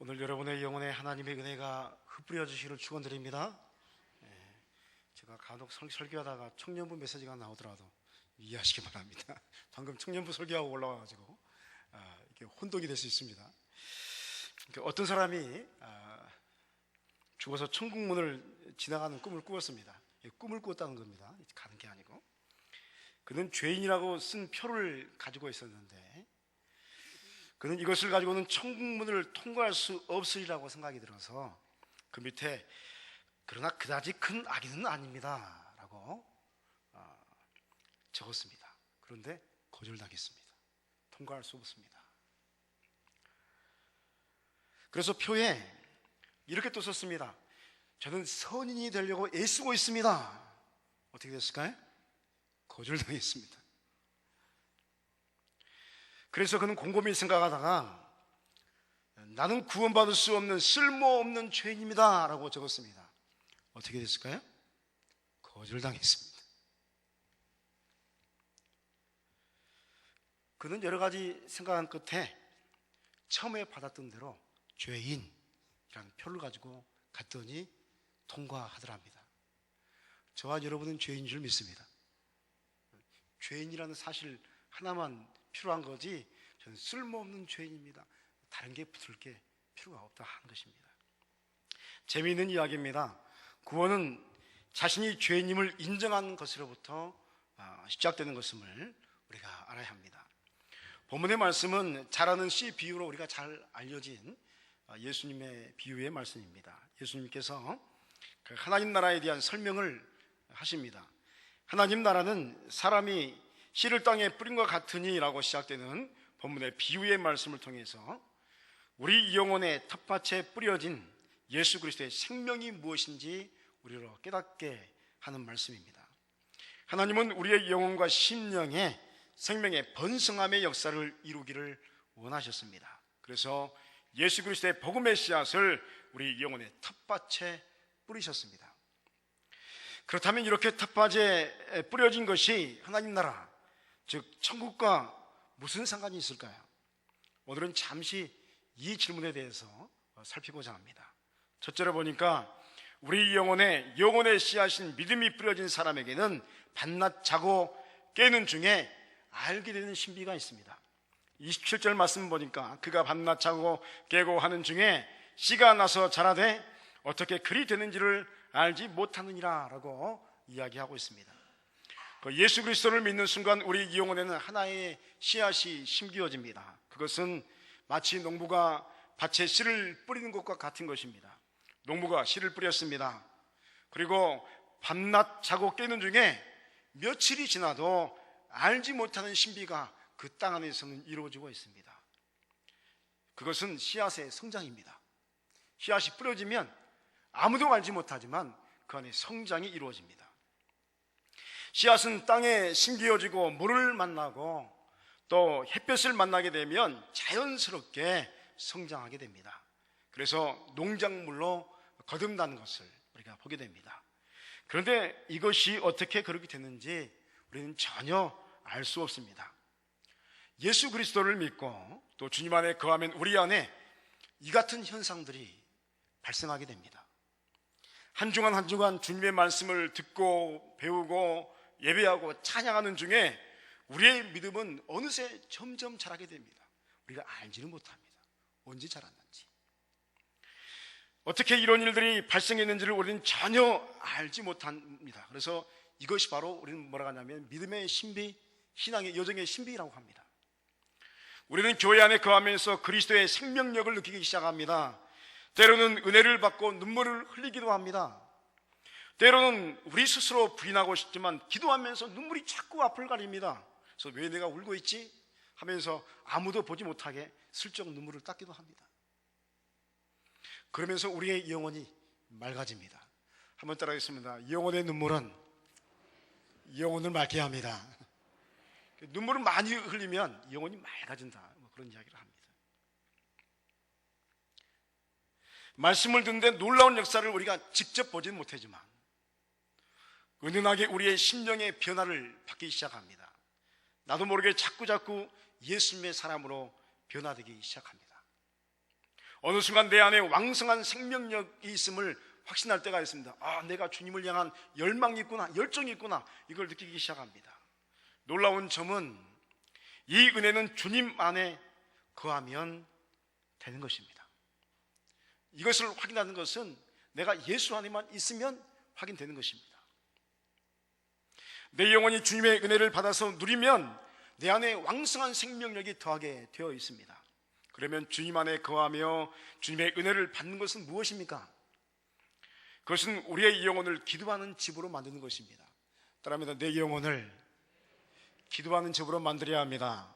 오늘 여러분의 영혼에 하나님의 은혜가 흩뿌려 주시기를 축원드립니다. 제가 간혹 설교하다가 청년부 메시지가 나오더라도 이해하시기 바랍니다. 방금 청년부 설교하고 올라와가지고 이렇게 혼동이 될 수 있습니다. 어떤 사람이 죽어서 천국문을 지나가는 꿈을 꾸었습니다. 꿈을 꾸었다는 겁니다. 가는 게 아니고. 그는 죄인이라고 쓴 표를 가지고 있었는데 그는 이것을 가지고는 천국문을 통과할 수 없으리라고 생각이 들어서 그 밑에 그러나 그다지 큰 악인은 아닙니다 라고 적었습니다. 그런데 거절당했습니다. 통과할 수 없습니다. 그래서 표에 이렇게 또 썼습니다. 저는 선인이 되려고 애쓰고 있습니다. 어떻게 됐을까요? 거절당했습니다. 그래서 그는 곰곰이 생각하다가 나는 구원받을 수 없는 쓸모없는 죄인입니다 라고 적었습니다. 어떻게 됐을까요? 거절당했습니다. 그는 여러 가지 생각한 끝에 처음에 받았던 대로 죄인이라는 표를 가지고 갔더니 통과하더랍니다. 저와 여러분은 죄인인 줄 믿습니다. 죄인이라는 사실 하나만 필요한 거지 저는 쓸모없는 죄인입니다. 다른 게 붙을 게 필요가 없다 하는 것입니다. 재미있는 이야기입니다. 구원은 자신이 죄인임을 인정하는 것으로부터 시작되는 것임을 우리가 알아야 합니다. 본문의 말씀은 자라는 씨 비유로 우리가 잘 알려진 예수님의 비유의 말씀입니다. 예수님께서 하나님 나라에 대한 설명을 하십니다. 하나님 나라는 사람이 씨를 땅에 뿌린 것 같으니 라고 시작되는 본문의 비유의 말씀을 통해서 우리 영혼의 텃밭에 뿌려진 예수 그리스도의 생명이 무엇인지 우리로 깨닫게 하는 말씀입니다. 하나님은 우리의 영혼과 심령에 생명의 번성함의 역사를 이루기를 원하셨습니다. 그래서 예수 그리스도의 복음의 씨앗을 우리 영혼의 텃밭에 뿌리셨습니다. 그렇다면 이렇게 텃밭에 뿌려진 것이 하나님 나라, 즉 천국과 무슨 상관이 있을까요? 오늘은 잠시 이 질문에 대해서 살피고자 합니다. 첫째로 보니까 우리 영혼의 씨앗인 믿음이 뿌려진 사람에게는 밤낮 자고 깨는 중에 알게 되는 신비가 있습니다. 27절 말씀 보니까 그가 밤낮 자고 깨고 하는 중에 씨가 나서 자라되 어떻게 그리 되는지를 알지 못하느니라 라고 이야기하고 있습니다. 예수 그리스도를 믿는 순간 우리 영혼에는 하나의 씨앗이 심기어집니다. 그것은 마치 농부가 밭에 씨를 뿌리는 것과 같은 것입니다. 농부가 씨를 뿌렸습니다. 그리고 밤낮 자고 깨는 중에 며칠이 지나도 알지 못하는 신비가 그 땅 안에서는 이루어지고 있습니다. 그것은 씨앗의 성장입니다. 씨앗이 뿌려지면 아무도 알지 못하지만 그 안에 성장이 이루어집니다. 씨앗은 땅에 심기어지고 물을 만나고 또 햇볕을 만나게 되면 자연스럽게 성장하게 됩니다. 그래서 농작물로 거듭나는 것을 우리가 보게 됩니다. 그런데 이것이 어떻게 그렇게 됐는지 우리는 전혀 알 수 없습니다. 예수 그리스도를 믿고 또 주님 안에 거하면 우리 안에 이 같은 현상들이 발생하게 됩니다. 한 주간 한 주간 주님의 말씀을 듣고 배우고 예배하고 찬양하는 중에 우리의 믿음은 어느새 점점 자라게 됩니다. 우리가 알지는 못합니다. 언제 자랐는지, 어떻게 이런 일들이 발생했는지를 우리는 전혀 알지 못합니다. 그래서 이것이 바로 우리는 뭐라고 하냐면 믿음의 신비, 신앙의 여정의 신비라고 합니다. 우리는 교회 안에 거하면서 그리스도의 생명력을 느끼기 시작합니다. 때로는 은혜를 받고 눈물을 흘리기도 합니다. 때로는 우리 스스로 부인하고 싶지만 기도하면서 눈물이 자꾸 앞을 가립니다. 그래서 왜 내가 울고 있지? 하면서 아무도 보지 못하게 슬쩍 눈물을 닦기도 합니다. 그러면서 우리의 영혼이 맑아집니다. 한번 따라하겠습니다. 영혼의 눈물은 영혼을 맑게 합니다. 눈물을 많이 흘리면 영혼이 맑아진다, 그런 이야기를 합니다. 말씀을 듣는데 놀라운 역사를 우리가 직접 보지는 못하지만 은은하게 우리의 심령의 변화를 받기 시작합니다. 나도 모르게 자꾸 예수님의 사람으로 변화되기 시작합니다. 어느 순간 내 안에 왕성한 생명력이 있음을 확신할 때가 있습니다. 내가 주님을 향한 열망이 있구나, 열정이 있구나, 이걸 느끼기 시작합니다. 놀라운 점은 이 은혜는 주님 안에 거하면 되는 것입니다. 이것을 확인하는 것은 내가 예수 안에만 있으면 확인되는 것입니다. 내 영혼이 주님의 은혜를 받아서 누리면 내 안에 왕성한 생명력이 더하게 되어 있습니다. 그러면 주님 안에 거하며 주님의 은혜를 받는 것은 무엇입니까? 그것은 우리의 영혼을 기도하는 집으로 만드는 것입니다. 따라합니다. 내 영혼을 기도하는 집으로 만들어야 합니다.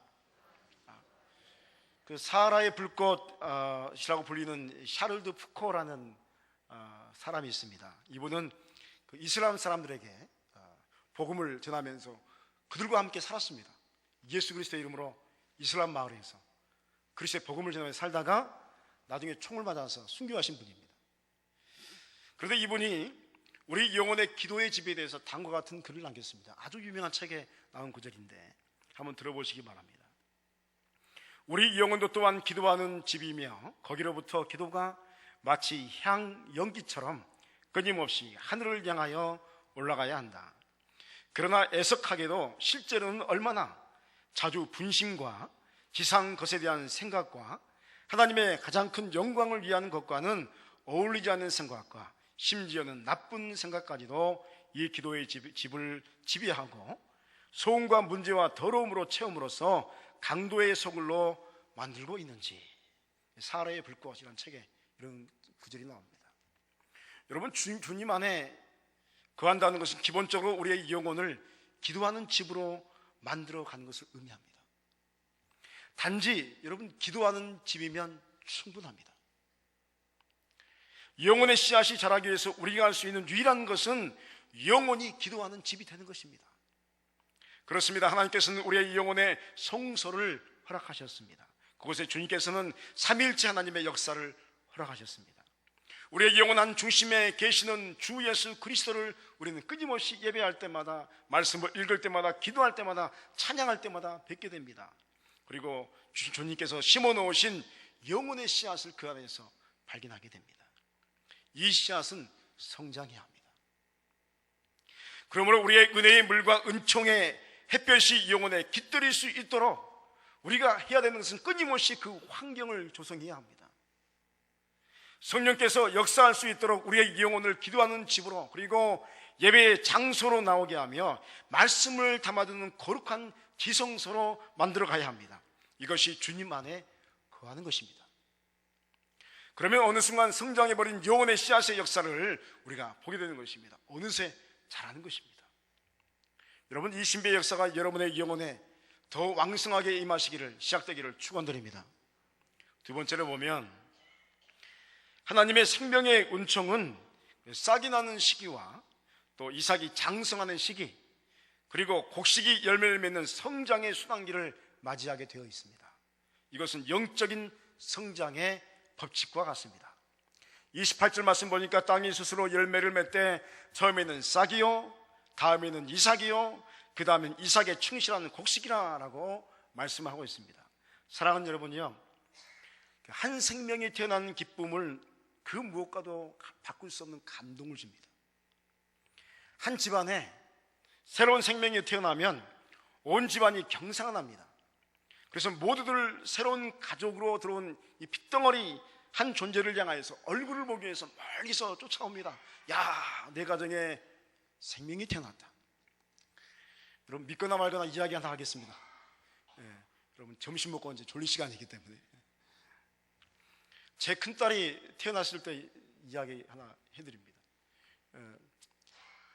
그 사하라의 불꽃이라고 불리는 샤를드 푸코라는 사람이 있습니다. 이분은 그 이슬람 사람들에게 복음을 전하면서 그들과 함께 살았습니다. 예수 그리스도의 이름으로 이슬람 마을에서 그리스도의 복음을 전하면서 살다가 나중에 총을 맞아서 순교하신 분입니다. 그런데 이분이 우리 영혼의 기도의 집에 대해서 다음과 같은 글을 남겼습니다. 아주 유명한 책에 나온 구절인데 한번 들어보시기 바랍니다. 우리 영혼도 또한 기도하는 집이며 거기로부터 기도가 마치 연기처럼 끊임없이 하늘을 향하여 올라가야 한다. 그러나 애석하게도 실제로는 얼마나 자주 분심과 지상 것에 대한 생각과 하나님의 가장 큰 영광을 위한 것과는 어울리지 않는 생각과 심지어는 나쁜 생각까지도 이 기도의 집을 지배하고 소음과 문제와 더러움으로 채움으로써 강도의 소굴로 만들고 있는지. 사하라의 불꽃이라는 책에 이런 구절이 나옵니다. 여러분, 주님 안에 거한다는 것은 기본적으로 우리의 영혼을 기도하는 집으로 만들어가는 것을 의미합니다. 단지 여러분 기도하는 집이면 충분합니다. 영혼의 씨앗이 자라기 위해서 우리가 할 수 있는 유일한 것은 영혼이 기도하는 집이 되는 것입니다. 그렇습니다. 하나님께서는 우리의 영혼의 성소를 허락하셨습니다. 그곳에 주님께서는 삼위일체 하나님의 역사를 허락하셨습니다. 우리의 영혼 한 중심에 계시는 주 예수 그리스도를 우리는 끊임없이 예배할 때마다, 말씀을 읽을 때마다, 기도할 때마다, 찬양할 때마다 뵙게 됩니다. 그리고 주님께서 심어놓으신 영혼의 씨앗을 그 안에서 발견하게 됩니다. 이 씨앗은 성장해야 합니다. 그러므로 우리의 은혜의 물과 은총의 햇볕이 영혼에 깃들일 수 있도록 우리가 해야 되는 것은 끊임없이 그 환경을 조성해야 합니다. 성령께서 역사할 수 있도록 우리의 영혼을 기도하는 집으로, 그리고 예배의 장소로 나오게 하며 말씀을 담아두는 거룩한 지성소로 만들어 가야 합니다. 이것이 주님 안에 거하는 것입니다. 그러면 어느 순간 성장해버린 영혼의 씨앗의 역사를 우리가 보게 되는 것입니다. 어느새 자라는 것입니다. 여러분, 이 신비의 역사가 여러분의 영혼에 더 왕성하게 임하시기를, 시작되기를 축원드립니다. 두 번째로 보면 하나님의 생명의 은총은 싹이 나는 시기와 또 이삭이 장성하는 시기, 그리고 곡식이 열매를 맺는 성장의 순환기를 맞이하게 되어 있습니다. 이것은 영적인 성장의 법칙과 같습니다. 28절 말씀 보니까 땅이 스스로 열매를 맺되 처음에는 싹이요, 다음에는 이삭이요, 그 다음엔 이삭에 충실하는 곡식이라고 말씀하고 있습니다. 사랑하는 여러분이요, 한 생명이 태어나는 기쁨을 그 무엇과도 바꿀 수 없는 감동을 줍니다. 한 집안에 새로운 생명이 태어나면 온 집안이 경상합니다. 그래서 모두들 새로운 가족으로 들어온 이 핏덩어리 한 존재를 향하여서 얼굴을 보기 위해서 멀리서 쫓아옵니다. 야, 내 가정에 생명이 태어났다. 여러분, 믿거나 말거나 이야기 하나 하겠습니다. 여러분, 점심 먹고 이제 졸릴 시간이기 때문에 제 큰딸이 태어났을 때 이야기 하나 해드립니다.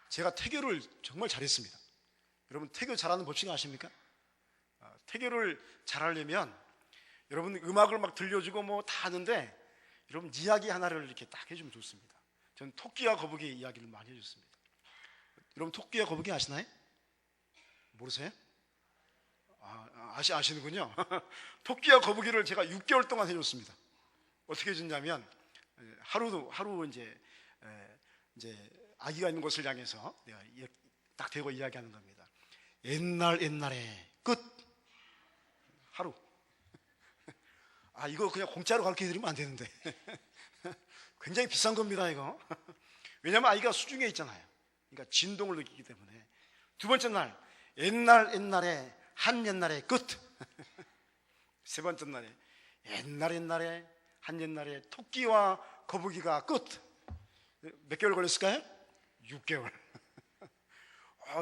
제가 태교를 정말 잘했습니다. 여러분, 태교 잘하는 법칙 아십니까? 태교를 잘하려면 여러분 음악을 막 들려주고 뭐 다 하는데 여러분 이야기 하나를 이렇게 딱 해주면 좋습니다. 저는 토끼와 거북이 이야기를 많이 해줬습니다. 여러분, 토끼와 거북이 아시나요? 모르세요? 아시는군요. 토끼와 거북이를 제가 6개월 동안 해줬습니다. 어떻게 해줬냐면 하루 이제 아기가 있는 곳을 향해서 내가 딱 대고 이야기하는 겁니다. 옛날에 끝. 하루. 이거 그냥 공짜로 가르쳐 드리면 안 되는데. 굉장히 비싼 겁니다, 이거. 왜냐하면 아이가 수중에 있잖아요. 그러니까 진동을 느끼기 때문에. 두 번째 날, 옛날에 한 옛날의 끝. 세 번째 날에 옛날에 한 옛날에 토끼와 거북이가 끝. 몇 개월 걸렸을까요? 6개월.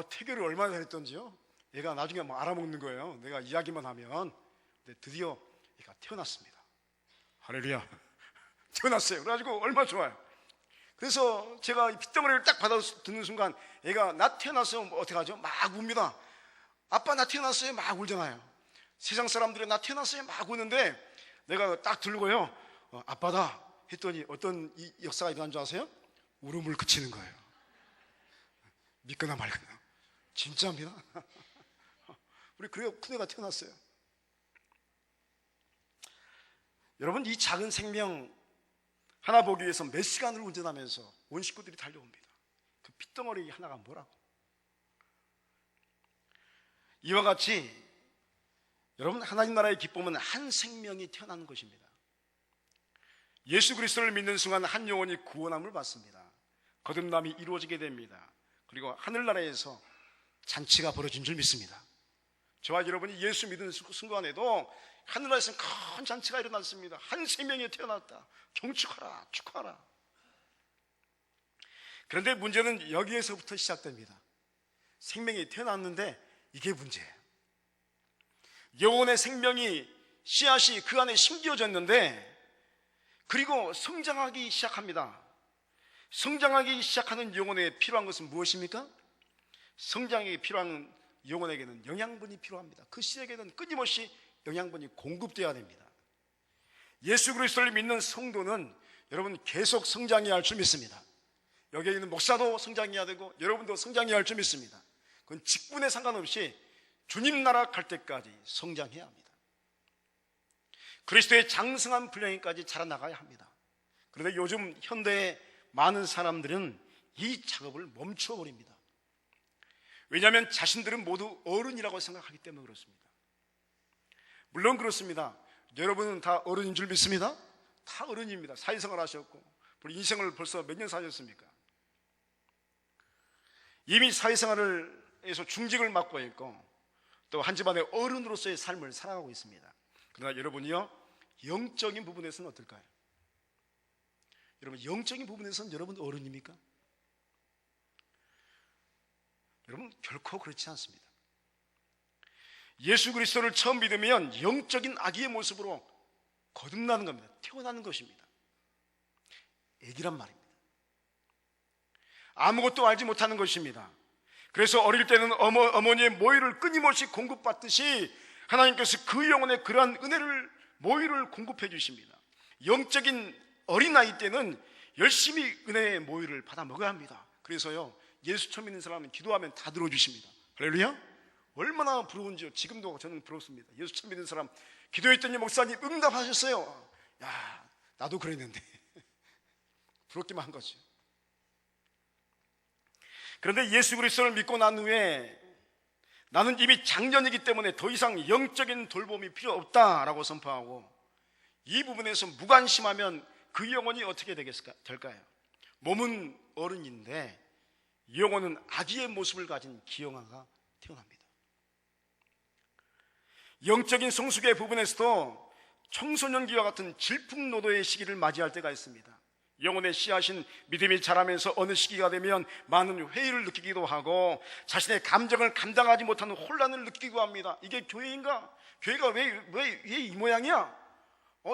태교를 얼마나 잘했던지요. 얘가 나중에 뭐 알아먹는 거예요. 내가 이야기만 하면. 근데 드디어 얘가 태어났습니다. 할렐루야. 태어났어요. 그래가지고 얼마나 좋아요. 그래서 제가 핏덩어리를 딱 받아 듣는 순간 얘가 나 태어났어요. 뭐 어떻게 하죠? 막 웁니다. 아빠 나 태어났어요. 막 울잖아요. 세상 사람들이 나 태어났어요. 막 우는데 내가 딱 들고요. 아빠다 했더니 어떤 이 역사가 일어난 줄 아세요? 울음을 그치는 거예요. 믿거나 말거나. 진짜입니다. 우리 그래요. 큰애가 태어났어요. 여러분, 이 작은 생명 하나 보기 위해서 몇 시간을 운전하면서 온 식구들이 달려옵니다. 그 핏덩어리 하나가 뭐라고. 이와 같이 여러분, 하나님 나라의 기쁨은 한 생명이 태어나는 것입니다. 예수 그리스도를 믿는 순간 한 영혼이 구원함을 받습니다. 거듭남이 이루어지게 됩니다. 그리고 하늘나라에서 잔치가 벌어진 줄 믿습니다. 저와 여러분이 예수 믿는 순간에도 하늘나라에서는 큰 잔치가 일어났습니다. 한 생명이 태어났다. 경축하라, 축하하라. 그런데 문제는 여기에서부터 시작됩니다. 생명이 태어났는데 이게 문제예요. 영혼의 생명이, 씨앗이 그 안에 심겨졌는데, 그리고 성장하기 시작합니다. 성장하기 시작하는 영혼에 필요한 것은 무엇입니까? 성장이 필요한 영혼에게는 영양분이 필요합니다. 그 씨에게는 끊임없이 영양분이 공급되어야 됩니다. 예수 그리스도를 믿는 성도는 여러분 계속 성장해야 할 줄 믿습니다. 여기에 있는 목사도 성장해야 되고 여러분도 성장해야 할 줄 믿습니다. 그건 직분에 상관없이 주님 나라 갈 때까지 성장해야 합니다. 그리스도의 장성한 분량까지 자라나가야 합니다. 그런데 요즘 현대의 많은 사람들은 이 작업을 멈춰 버립니다. 왜냐하면 자신들은 모두 어른이라고 생각하기 때문에 그렇습니다. 물론 그렇습니다. 여러분은 다 어른인 줄 믿습니다. 다 어른입니다. 사회생활 하셨고 인생을 벌써 몇 년 사셨습니까? 이미 사회생활에서 중직을 맡고 있고 또 한 집안의 어른으로서의 삶을 살아가고 있습니다. 그러나 여러분이요, 영적인 부분에서는 어떨까요? 여러분, 영적인 부분에서는 여러분 어른입니까? 여러분, 결코 그렇지 않습니다. 예수 그리스도를 처음 믿으면 영적인 아기의 모습으로 거듭나는 겁니다. 태어나는 것입니다. 애기란 말입니다. 아무것도 알지 못하는 것입니다. 그래서 어릴 때는 어머니의 모유를 끊임없이 공급받듯이 하나님께서 그 영혼에 그러한 은혜를, 모유를 공급해 주십니다. 영적인 어린아이 때는 열심히 은혜의 모유를 받아 먹어야 합니다. 그래서요, 예수 처음 믿는 사람은 기도하면 다 들어주십니다. 할렐루야. 얼마나 부러운지요. 지금도 저는 부럽습니다. 예수 처음 믿는 사람 기도했더니 목사님 응답하셨어요. 야, 나도 그랬는데 부럽기만 한 거죠. 그런데 예수 그리스도를 믿고 난 후에 나는 이미 장년이기 때문에 더 이상 영적인 돌봄이 필요 없다라고 선포하고, 이 부분에서 무관심하면 그 영혼이 어떻게 될까요? 몸은 어른인데 영혼은 아기의 모습을 가진 기영아가 태어납니다. 영적인 성숙의 부분에서도 청소년기와 같은 질풍노도의 시기를 맞이할 때가 있습니다. 영혼의 씨앗인 믿음이 자라면서 어느 시기가 되면 많은 회의를 느끼기도 하고 자신의 감정을 감당하지 못하는 혼란을 느끼기도 합니다. 이게 교회인가? 교회가 왜 이 모양이야?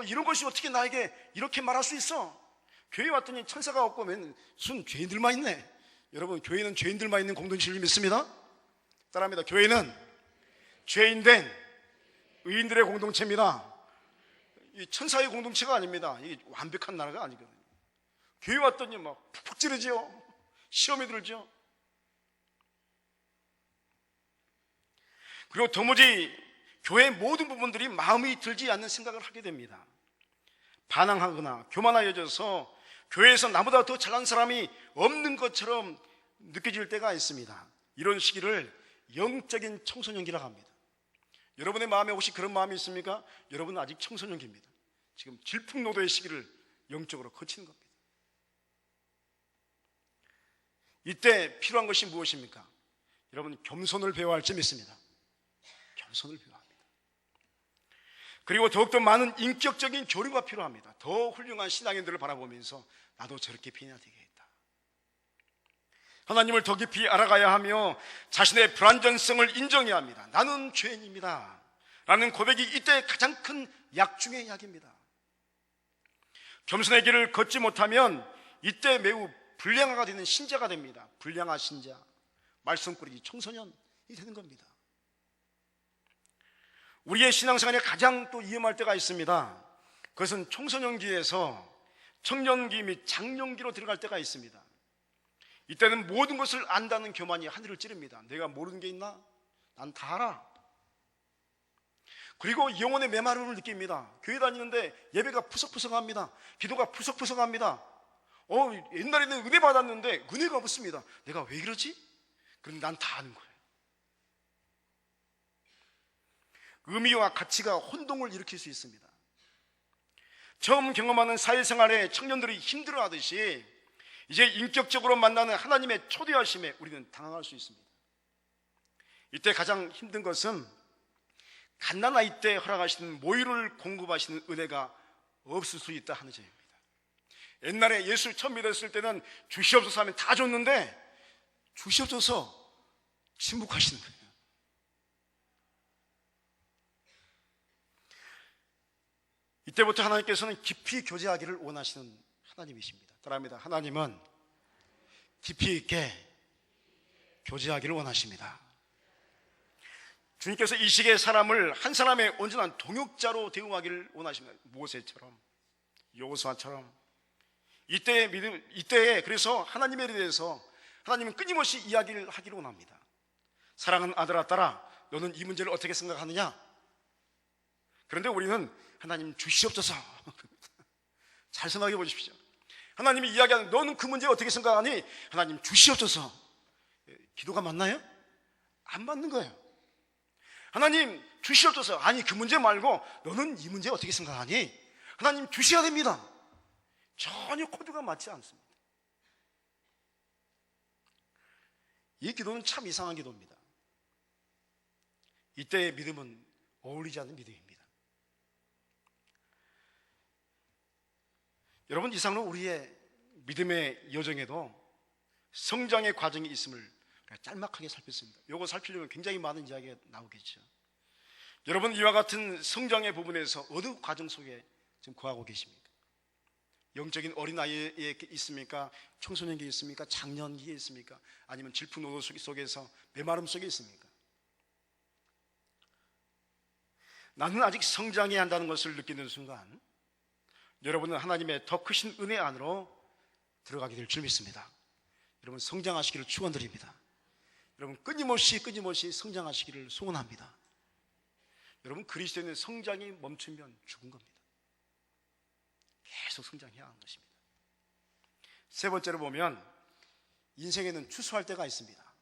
이런 것이 어떻게 나에게 이렇게 말할 수 있어? 교회 왔더니 천사가 없고 무슨 죄인들만 있네. 여러분, 교회는 죄인들만 있는 공동체를 믿습니다. 따라합니다. 교회는 죄인된 의인들의 공동체입니다. 이 천사의 공동체가 아닙니다. 이게 완벽한 나라가 아니거든요. 교회 왔더니 막 푹푹 찌르지요. 시험에 들죠. 그리고 도무지 교회의 모든 부분들이 마음이 들지 않는 생각을 하게 됩니다. 반항하거나 교만하여져서 교회에서 나보다 더 잘난 사람이 없는 것처럼 느껴질 때가 있습니다. 이런 시기를 영적인 청소년기라고 합니다. 여러분의 마음에 혹시 그런 마음이 있습니까? 여러분은 아직 청소년기입니다. 지금 질풍노도의 시기를 영적으로 거치는 겁니다. 이때 필요한 것이 무엇입니까? 여러분, 겸손을 배워야 할 점이 있습니다. 겸손을 배워야 합니다. 그리고 더욱더 많은 인격적인 교류가 필요합니다. 더 훌륭한 신앙인들을 바라보면서 나도 저렇게 변해야 되겠다. 하나님을 더 깊이 알아가야 하며 자신의 불완전성을 인정해야 합니다. 나는 죄인입니다 라는 고백이 이때 가장 큰 약 중의 약입니다. 겸손의 길을 걷지 못하면 이때 매우 불량화가 되는 신자가 됩니다. 불량화 신자, 말썽 꾸리기 청소년이 되는 겁니다. 우리의 신앙생활에 가장 또 위험할 때가 있습니다. 그것은 청소년기에서 청년기 및 장년기로 들어갈 때가 있습니다. 이때는 모든 것을 안다는 교만이 하늘을 찌릅니다. 내가 모르는 게 있나? 난 다 알아. 그리고 영혼의 메마름을 느낍니다. 교회 다니는데 예배가 푸석푸석합니다. 기도가 푸석푸석합니다. 옛날에는 은혜 받았는데 은혜가 없습니다. 내가 왜 그러지? 그런데 난 다 아는 거예요. 의미와 가치가 혼동을 일으킬 수 있습니다. 처음 경험하는 사회생활에 청년들이 힘들어하듯이 이제 인격적으로 만나는 하나님의 초대하심에 우리는 당황할 수 있습니다. 이때 가장 힘든 것은 갓난아이 때 허락하시는 모유를 공급하시는 은혜가 없을 수 있다 하는 점입니다. 옛날에 예수를 처음 믿었을 때는 주시옵소서 하면 다 줬는데 주시옵소서 침묵하시는 거예요. 이때부터 하나님께서는 깊이 교제하기를 원하시는 하나님이십니다. 따라합니다. 하나님은 깊이 있게 교제하기를 원하십니다. 주님께서 이 시기의 사람을 한 사람의 온전한 동역자로 대우하기를 원하십니다. 모세처럼, 여호수아처럼. 이때에 그래서 하나님에 대해서 하나님은 끊임없이 이야기를 하기를 원합니다. 사랑하는 아들아, 딸아, 너는 이 문제를 어떻게 생각하느냐? 그런데 우리는 하나님 주시옵소서. 잘 생각해 보십시오. 하나님이 이야기하는 너는 그 문제 어떻게 생각하니? 하나님 주시옵소서. 기도가 맞나요? 안 맞는 거예요. 하나님 주시옵소서. 아니 그 문제 말고 너는 이 문제 어떻게 생각하니? 하나님 주셔야 됩니다. 전혀 코드가 맞지 않습니다. 이 기도는 참 이상한 기도입니다. 이때의 믿음은 어울리지 않는 믿음입니다. 여러분, 이상으로 우리의 믿음의 여정에도 성장의 과정이 있음을 짤막하게 살폈습니다. 이거 살피려면 굉장히 많은 이야기가 나오겠죠. 여러분, 이와 같은 성장의 부분에서 어느 과정 속에 지금 거하고 계십니까? 영적인 어린아이에 있습니까? 청소년기에 있습니까? 장년기에 있습니까? 아니면 질풍노도 속에서 메마름 속에 있습니까? 나는 아직 성장해야 한다는 것을 느끼는 순간 여러분은 하나님의 더 크신 은혜 안으로 들어가게 될 줄 믿습니다. 여러분, 성장하시기를 축원드립니다. 여러분, 끊임없이 성장하시기를 소원합니다. 여러분, 그리스도인의 성장이 멈추면 죽은 겁니다. 계속 성장해야 하는 것입니다. 세 번째로 보면 인생에는 추수할 때가 있습니다.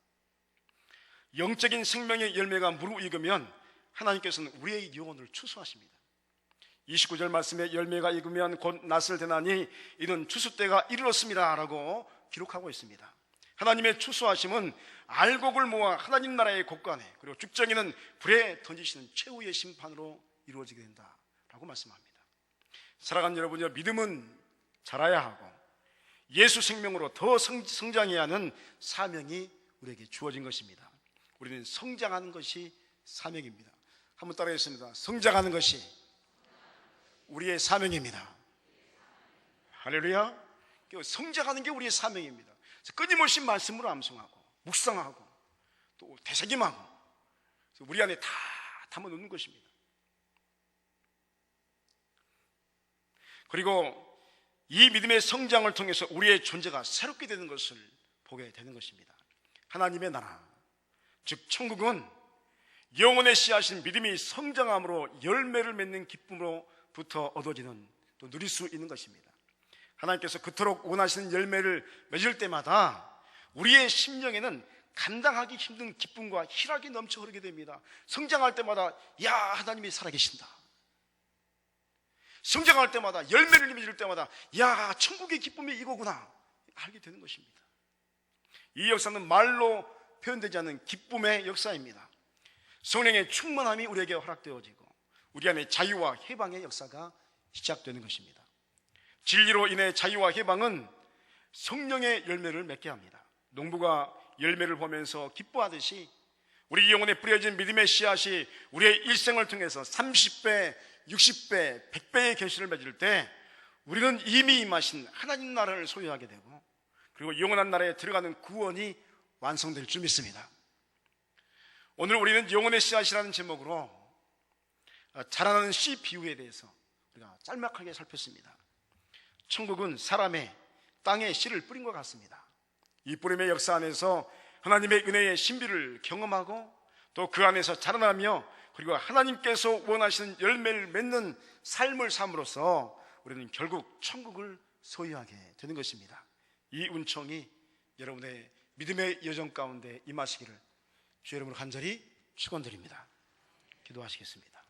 영적인 생명의 열매가 무르익으면 하나님께서는 우리의 영혼을 추수하십니다. 29절 말씀에 열매가 익으면 곧 낫을 대나니 이는 추수 때가 이르렀습니다 라고 기록하고 있습니다. 하나님의 추수하심은 알곡을 모아 하나님 나라의 곳간에, 그리고 죽정이는 불에 던지시는 최후의 심판으로 이루어지게 된다라고 말씀합니다. 사랑하는 여러분요, 믿음은 자라야 하고 예수 생명으로 더 성장해야 하는 사명이 우리에게 주어진 것입니다. 우리는 성장하는 것이 사명입니다. 한번 따라하겠습니다. 성장하는 것이 우리의 사명입니다. 할렐루야. 성장하는 게 우리의 사명입니다. 끊임없이 말씀으로 암송하고 묵상하고 또 되새김하고 우리 안에 다 담아놓는 것입니다. 그리고 이 믿음의 성장을 통해서 우리의 존재가 새롭게 되는 것을 보게 되는 것입니다. 하나님의 나라, 즉 천국은 영혼의 씨앗인 믿음이 성장함으로 열매를 맺는 기쁨으로부터 얻어지는, 또 누릴 수 있는 것입니다. 하나님께서 그토록 원하시는 열매를 맺을 때마다 우리의 심령에는 감당하기 힘든 기쁨과 희락이 넘쳐 흐르게 됩니다. 성장할 때마다 야, 하나님이 살아계신다. 성장할 때마다, 열매를 맺을 때마다, 야, 천국의 기쁨이 이거구나 알게 되는 것입니다. 이 역사는 말로 표현되지 않는 기쁨의 역사입니다. 성령의 충만함이 우리에게 허락되어지고 우리 안에 자유와 해방의 역사가 시작되는 것입니다. 진리로 인해 자유와 해방은 성령의 열매를 맺게 합니다. 농부가 열매를 보면서 기뻐하듯이 우리 영혼에 뿌려진 믿음의 씨앗이 우리의 일생을 통해서 30배, 60배, 100배의 결실을 맺을 때 우리는 이미 임하신 하나님 나라를 소유하게 되고 그리고 영원한 나라에 들어가는 구원이 완성될 줄 믿습니다. 오늘 우리는 영혼의 씨앗이라는 제목으로 자라나는 씨 비유에 대해서 우리가 짤막하게 살폈습니다. 천국은 사람의 땅에 씨를 뿌린 것 같습니다. 이 뿌림의 역사 안에서 하나님의 은혜의 신비를 경험하고 또 그 안에서 자라나며 그리고 하나님께서 원하시는 열매를 맺는 삶을 삶으로써 우리는 결국 천국을 소유하게 되는 것입니다. 이 은총이 여러분의 믿음의 여정 가운데 임하시기를 주 이름으로 간절히 축원드립니다. 기도하시겠습니다.